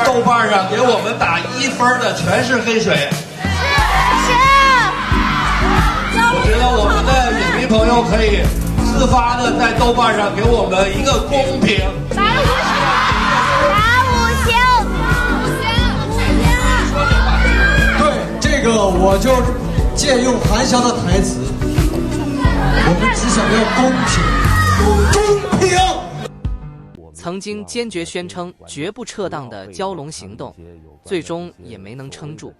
豆瓣上给我们打1分的全是黑水。我觉得我们的影迷朋友可以自发的在豆瓣上给我们一个公平。对，这个我就借用韩翔的台词，我们只想要公平，公平。曾经坚决宣称绝不撤档的蛟龙行动，最终也没能撑住。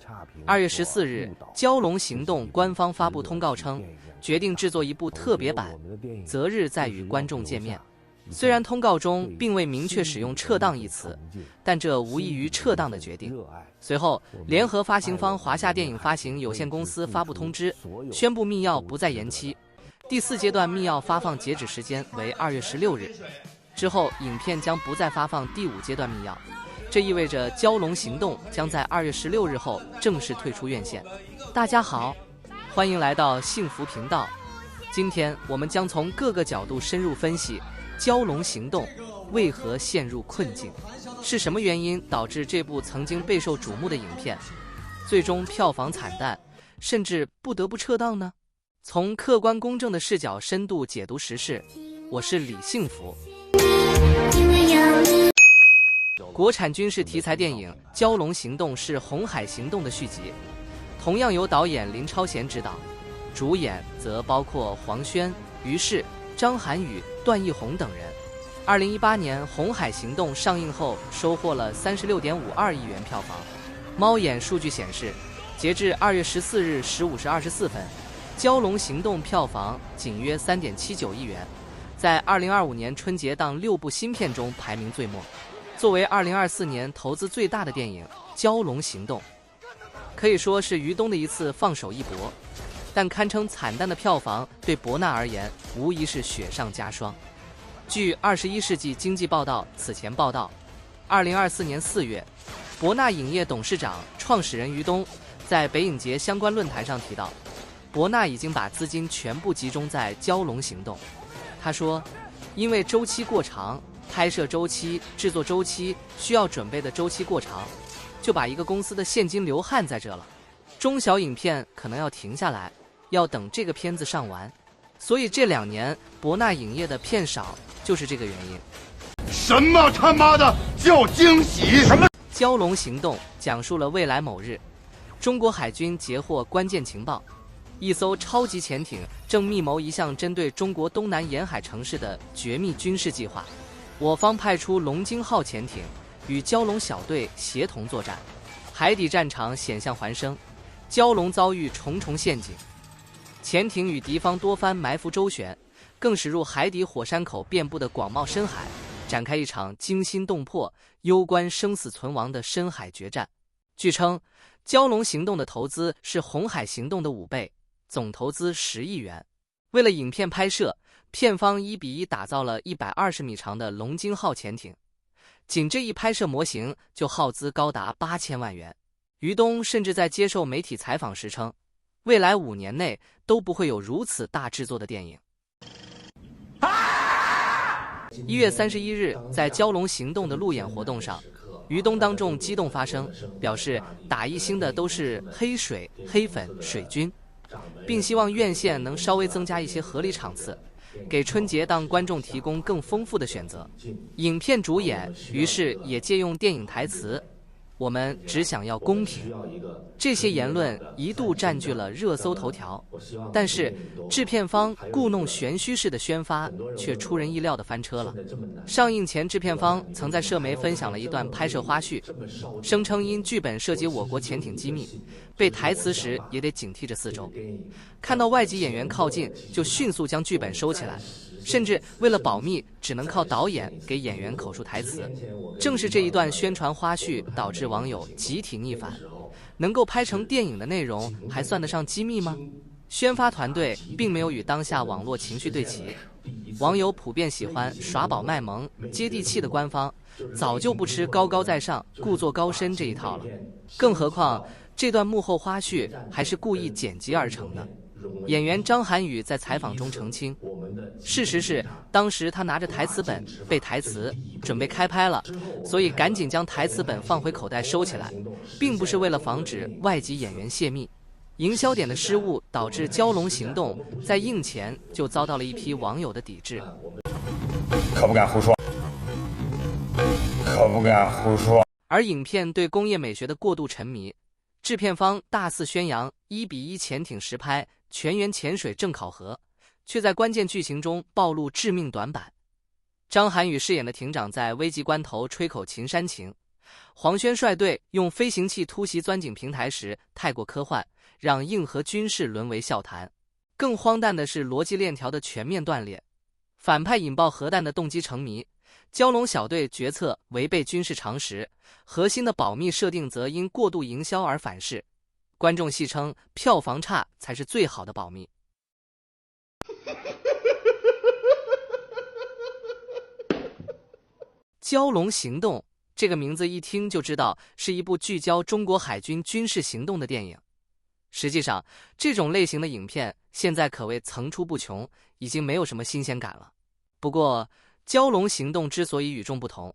2月14日，蛟龙行动官方发布通告称，决定制作一部特别版，择日再与观众见面。虽然通告中并未明确使用撤档一词，但这无异于撤档的决定。随后，联合发行方华夏电影发行有限公司发布通知，宣布密钥不再延期，第4阶段密钥发放截止时间为2月16日。之后，影片将不再发放第5阶段密钥，这意味着《蛟龙行动》将在2月16日后正式退出院线。大家好，欢迎来到幸福频道。今天我们将从各个角度深入分析《蛟龙行动》为何陷入困境，是什么原因导致这部曾经备受瞩目的影片最终票房惨淡，甚至不得不撤档呢？从客观公正的视角深度解读时事，我是李幸福。国产军事题材电影《蛟龙行动》是《红海行动》的续集，同样由导演林超贤执导，主演则包括黄轩、于适、张涵予、段奕宏等人。2018年《红海行动》上映后收获了36.52亿元票房。猫眼数据显示，截至2月14日15时24分，《蛟龙行动》票房仅约3.79亿元，在2025年春节档6部新片中排名最末。作为2024年投资最大的电影，《蛟龙行动》可以说是于东的一次放手一搏，但堪称惨淡的票房对博纳而言无疑是雪上加霜。据《21世纪经济报道》此前报道，2024年4月，博纳影业董事长、创始人于东在北影节相关论坛上提到，博纳已经把资金全部集中在《蛟龙行动》。他说，因为周期过长，拍摄周期、制作周期需要准备的周期过长，就把一个公司的现金流焊在这了。中小影片可能要停下来，要等这个片子上完，所以这2年博纳影业的片少就是这个原因。什么他妈的叫惊喜？什么？蛟龙行动讲述了未来某日，中国海军截获关键情报，一艘超级潜艇正密谋一项针对中国东南沿海城市的绝密军事计划。我方派出龙晶号潜艇与蛟龙小队协同作战，海底战场险象环生，蛟龙遭遇重重陷阱，潜艇与敌方多番埋伏周旋，更驶入海底火山口遍布的广袤深海，展开一场惊心动魄、攸关生死存亡的深海决战。据称，蛟龙行动的投资是红海行动的5倍，总投资10亿元。为了影片拍摄，片方1比1打造了120米长的龙晶号潜艇，仅这一拍摄模型就耗资高达8000万元。于东甚至在接受媒体采访时称，未来5年内都不会有如此大制作的电影。1月31日，在蛟龙行动的路演活动上，于东当众激动发声，表示打一星的都是黑水、黑粉、水军，并希望院线能稍微增加一些合理场次，给春节档观众提供更丰富的选择。影片主演于是也借用电影台词，我们只想要公平。这些言论一度占据了热搜头条，但是制片方故弄玄虚式的宣发却出人意料地翻车了。上映前，制片方曾在社媒分享了一段拍摄花絮，声称因剧本涉及我国潜艇机密，背台词时也得警惕着四周，看到外籍演员靠近就迅速将剧本收起来，甚至为了保密只能靠导演给演员口述台词。正是这一段宣传花絮导致网友集体逆反，能够拍成电影的内容还算得上机密吗？宣发团队并没有与当下网络情绪对齐，网友普遍喜欢耍宝卖萌、接地气的官方，早就不吃高高在上、故作高深这一套了。更何况这段幕后花絮还是故意剪辑而成的，演员张涵予在采访中澄清，事实是当时他拿着台词本背台词，准备开拍了，所以赶紧将台词本放回口袋收起来，并不是为了防止外籍演员泄密。营销点的失误导致《蛟龙行动》在映前就遭到了一批网友的抵制。可不敢胡说，可不敢胡说。而影片对工业美学的过度沉迷，制片方大肆宣扬1:1潜艇实拍、全员潜水正考核，却在关键剧情中暴露致命短板。张涵予饰演的艇长在危急关头吹口秦山情，黄轩率队用飞行器突袭钻井平台时太过科幻，让硬核军事沦为笑谈。更荒诞的是逻辑链条的全面断裂，反派引爆核弹的动机成谜，蛟龙小队决策违背军事常识，核心的保密设定则因过度营销而反噬。观众戏称票房差才是最好的保密。蛟龙行动这个名字一听就知道是一部聚焦中国海军军事行动的电影。实际上，这种类型的影片现在可谓层出不穷，已经没有什么新鲜感了。不过，蛟龙行动之所以与众不同，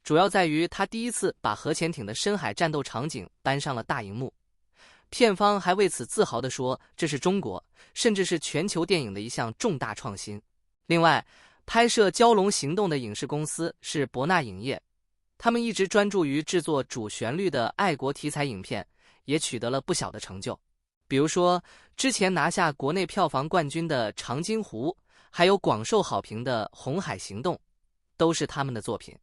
主要在于它第一次把核潜艇的深海战斗场景搬上了大荧幕。片方还为此自豪地说，这是中国，甚至是全球电影的一项重大创新。另外，拍摄《蛟龙行动》的影视公司是博纳影业，他们一直专注于制作主旋律的爱国题材影片，也取得了不小的成就。比如说，之前拿下国内票房冠军的《长津湖》，还有广受好评的《红海行动》，都是他们的作品。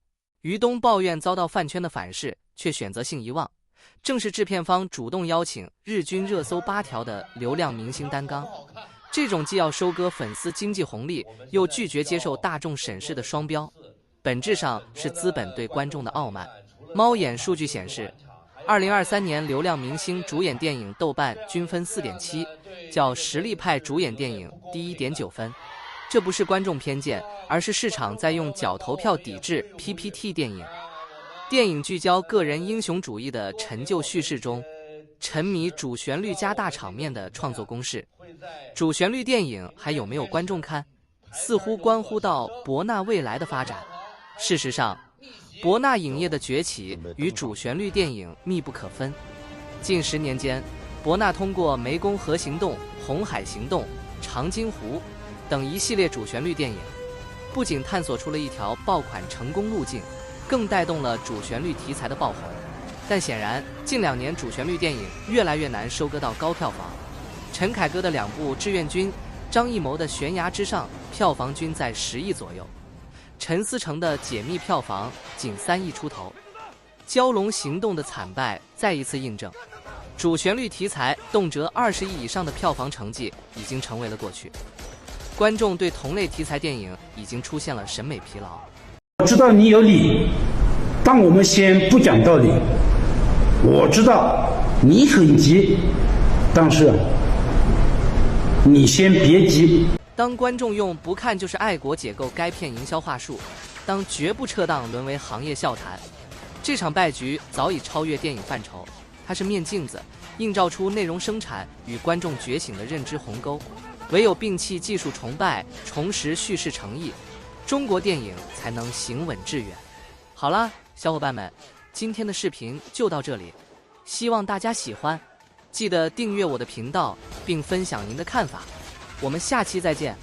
于东抱怨遭到饭圈的反噬，却选择性遗忘，正是制片方主动邀请日均热搜8条的流量明星担纲。这种既要收割粉丝经济红利，又拒绝接受大众审视的双标，本质上是资本对观众的傲慢。猫眼数据显示，2023年流量明星主演电影豆瓣均分 4.7， 较实力派主演电影低 1.9 分。这不是观众偏见，而是市场在用脚投票抵制 PPT 电影。电影聚焦个人英雄主义的陈旧叙事中，沉迷主旋律加大场面的创作公式。主旋律电影还有没有观众看，似乎关乎到博纳未来的发展。事实上，博纳影业的崛起与主旋律电影密不可分。近10年间，博纳通过《湄公河行动》《红海行动》《长津湖》等一系列主旋律电影，不仅探索出了一条爆款成功路径，更带动了主旋律题材的爆红。但显然，近2年主旋律电影越来越难收割到高票房。陈凯歌的2部《志愿军》，张艺谋的《悬崖之上》票房均在10亿左右。陈思诚的《解密》票房仅3亿出头，蛟龙行动的惨败再一次印证，主旋律题材动辄20亿以上的票房成绩已经成为了过去。观众对同类题材电影已经出现了审美疲劳。我知道你有理，但我们先不讲道理。我知道你很急，但是你先别急。当观众用不看就是爱国解构该片营销话术，当绝不撤档沦为行业笑谈，这场败局早已超越电影范畴，它是面镜子，映照出内容生产与观众觉醒的认知鸿沟。唯有摒弃技术崇拜，重拾叙事诚意，中国电影才能行稳致远。好啦，小伙伴们，今天的视频就到这里，希望大家喜欢，记得订阅我的频道并分享您的看法。我们下期再见。